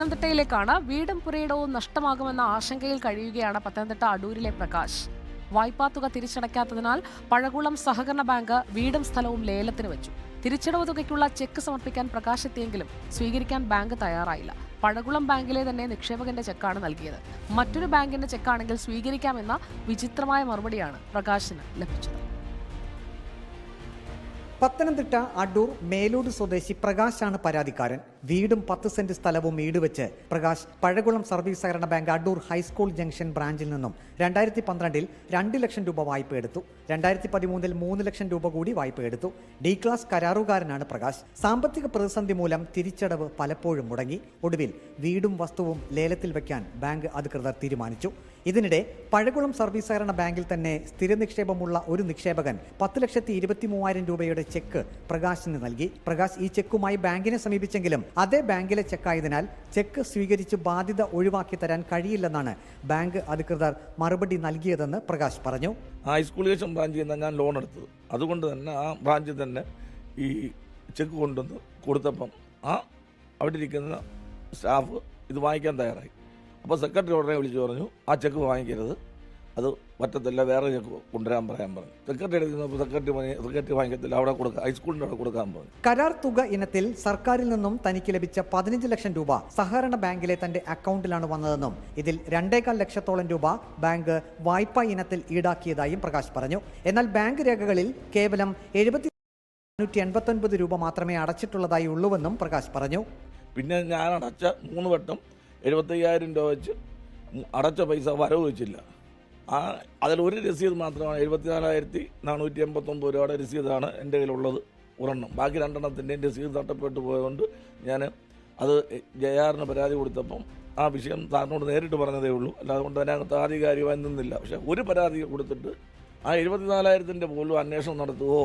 പത്തനംതിട്ടയിലേക്കാണ്. വീടും പുരയിടവും നഷ്ടമാകുമെന്ന ആശങ്കയിൽ കഴിയുകയാണ് പത്തനംതിട്ട അടൂരിലെ പ്രകാശ്. വായ്പാത്തുക തിരിച്ചടയ്ക്കാത്തതിനാൽ പഴകുളം സഹകരണ ബാങ്ക് വീടും സ്ഥലവും ലേലത്തിന് വെച്ചു. തിരിച്ചടവ് തുകയ്ക്കുള്ള ചെക്ക് സമർപ്പിക്കാൻ പ്രകാശ് എത്തിയെങ്കിലും സ്വീകരിക്കാൻ ബാങ്ക് തയ്യാറായില്ല. പഴകുളം ബാങ്കിലെ തന്നെ നിക്ഷേപകന്റെ ചെക്കാണ് നൽകിയത്. മറ്റൊരു ബാങ്കിന്റെ ചെക്കാണെങ്കിൽ സ്വീകരിക്കാമെന്ന വിചിത്രമായ മറുപടിയാണ് പ്രകാശിന് ലഭിച്ചത്. പത്തനംതിട്ട അടൂർ മേലൂട് സ്വദേശി പ്രകാശാണ് പരാതിക്കാരൻ. വീടും 10 സെന്റ് സ്ഥലവും ഈടുവെച്ച് പ്രകാശ് പഴകുളം സർവീസ് സഹകരണ ബാങ്ക് അടൂർ ഹൈസ്കൂൾ ജംഗ്ഷൻ ബ്രാഞ്ചിൽ നിന്നും 2012 2 ലക്ഷം രൂപ വായ്പ എടുത്തു. 2013 3 ലക്ഷം രൂപ കൂടി വായ്പ എടുത്തു. ഡി ക്ലാസ് കരാറുകാരനാണ് പ്രകാശ്. സാമ്പത്തിക പ്രതിസന്ധി മൂലം തിരിച്ചടവ് പലപ്പോഴും മുടങ്ങി. ഒടുവിൽ വീടും വസ്തുവും ലേലത്തിൽ വെക്കാൻ ബാങ്ക് അധികൃതർ തീരുമാനിച്ചു. ഇതിനിടെ പഴകുളം സർവീസ് സഹകരണ ബാങ്കിൽ തന്നെ സ്ഥിര നിക്ഷേപമുള്ള ഒരു നിക്ഷേപകൻ 10,23,000 രൂപയുടെ ചെക്ക് പ്രകാശിന് നൽകി. പ്രകാശ് ഈ ചെക്കുമായി ബാങ്കിനെ സമീപിച്ചെങ്കിലും അതേ ബാങ്കിലെ ചെക്കായതിനാൽ ചെക്ക് സ്വീകരിച്ച് ബാധ്യത ഒഴിവാക്കി തരാൻ കഴിയില്ലെന്നാണ് ബാങ്ക് അധികൃതർ മറുപടി നൽകിയതെന്ന് പ്രകാശ് പറഞ്ഞു. ഹൈസ്കൂൾ ജംഗ്ഷൻ ബ്രാഞ്ചിൽ നിന്നാണ് ഞാൻ ലോൺ എടുത്തത്. അതുകൊണ്ട് തന്നെ ആ ബ്രാഞ്ചിൽ തന്നെ ഈ ചെക്ക് കൊണ്ടുവന്ന് കൊടുത്തപ്പം അവിടെ ഇരിക്കുന്ന സ്റ്റാഫ് ഇത് വാങ്ങിക്കാൻ തയ്യാറായി. അപ്പോൾ സെക്രട്ടറി ഉടനെ വിളിച്ചു പറഞ്ഞു, ആ ചെക്ക് വാങ്ങിക്കരുത്, അത് പറ്റത്തില്ല, വേറെ ചെക്ക് കൊണ്ടുവരാൻ പറയാൻ പറഞ്ഞു. സെക്രട്ടറി എടുക്കുന്നപ്പോൾ സെക്രട്ടറി വാങ്ങിക്കത്തില്ല, അവിടെ കൊടുക്കുക, ഹൈസ്കൂളിൻ്റെ അവിടെ കൊടുക്കാൻ പറഞ്ഞു. കരാർ തുക ഇനത്തിൽ സർക്കാരിൽ നിന്നും തനിക്ക് ലഭിച്ച 15 ലക്ഷം രൂപ സഹകരണ ബാങ്കിലെ തന്റെ അക്കൗണ്ടിലാണ് വന്നതെന്നും ഇതിൽ 2.25 ലക്ഷത്തോളം രൂപ ബാങ്ക് വായ്പാ ഇനത്തിൽ ഈടാക്കിയതായും പ്രകാശ് പറഞ്ഞു. എന്നാൽ ബാങ്ക് രേഖകളിൽ കേവലം 7,489 രൂപ മാത്രമേ അടച്ചിട്ടുള്ളതായി ഉള്ളൂവെന്നും പ്രകാശ് പറഞ്ഞു. പിന്നെ ഞാൻ അടച്ച 3 വട്ടം 75,000 രൂപ വെച്ച് അടച്ച പൈസ വരവ് വെച്ചില്ല. അതിലൊരു രസീത് മാത്രമാണ് 74,489 രൂപയുടെ രസീതാണ് എൻ്റെ കയ്യിലുള്ളത്, ഒരെണ്ണം. ബാക്കി 2 രസീത് തട്ടപ്പെട്ടു പോയതുകൊണ്ട് ഞാൻ അത് ജയാറിന് പരാതി കൊടുത്തപ്പം ആ വിഷയം സാറിനോട് നേരിട്ട് പറഞ്ഞതേ ഉള്ളൂ, അല്ലാതെ കൊണ്ട് അതിനകത്ത് ആധികാരികമായി നിന്നില്ല. പക്ഷേ ഒരു പരാതി കൊടുത്തിട്ട് ആ 74,000 പോലും അന്വേഷണം നടത്തുകയോ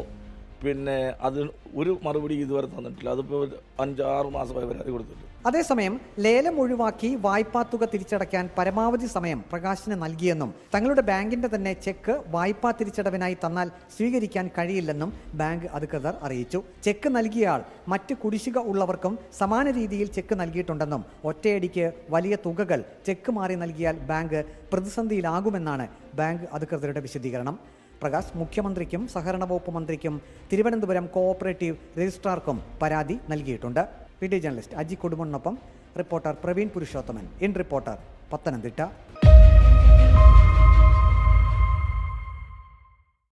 പിന്നെ അത് ഒരു മറുപടി ഇതുവരെ തന്നിട്ടില്ല. അതിപ്പോൾ 5-6 മാസമായി പരാതി കൊടുത്തിട്ട്. അതേസമയം ലേലം ഒഴിവാക്കി വായ്പാ തുക തിരിച്ചടയ്ക്കാൻ പരമാവധി സമയം പ്രകാശിന് നൽകിയെന്നും തങ്ങളുടെ ബാങ്കിന്റെ തന്നെ ചെക്ക് വായ്പാ തിരിച്ചടവിനായി തന്നാൽ സ്വീകരിക്കാൻ കഴിയില്ലെന്നും ബാങ്ക് അധികൃതർ അറിയിച്ചു. ചെക്ക് നൽകിയയാൾ മറ്റ് കുടിശ്ശിക ഉള്ളവർക്കും സമാന രീതിയിൽ ചെക്ക് നൽകിയിട്ടുണ്ടെന്നും ഒറ്റയടിക്ക് വലിയ തുകകൾ ചെക്ക് മാറി നൽകിയാൽ ബാങ്ക് പ്രതിസന്ധിയിലാകുമെന്നാണ് ബാങ്ക് അധികൃതരുടെ വിശദീകരണം. പ്രകാശ് മുഖ്യമന്ത്രിക്കും സഹകരണ വകുപ്പ് മന്ത്രിക്കും തിരുവനന്തപുരം കോഓപ്പറേറ്റീവ് രജിസ്ട്രാർക്കും പരാതി നൽകിയിട്ടുണ്ട്. വീഡിയോ ജേർണലിസ്റ്റ് അജി കൊടുമണ്ണൊപ്പം reporter Praveen Purushothaman. In reporter, Pathanamthitta.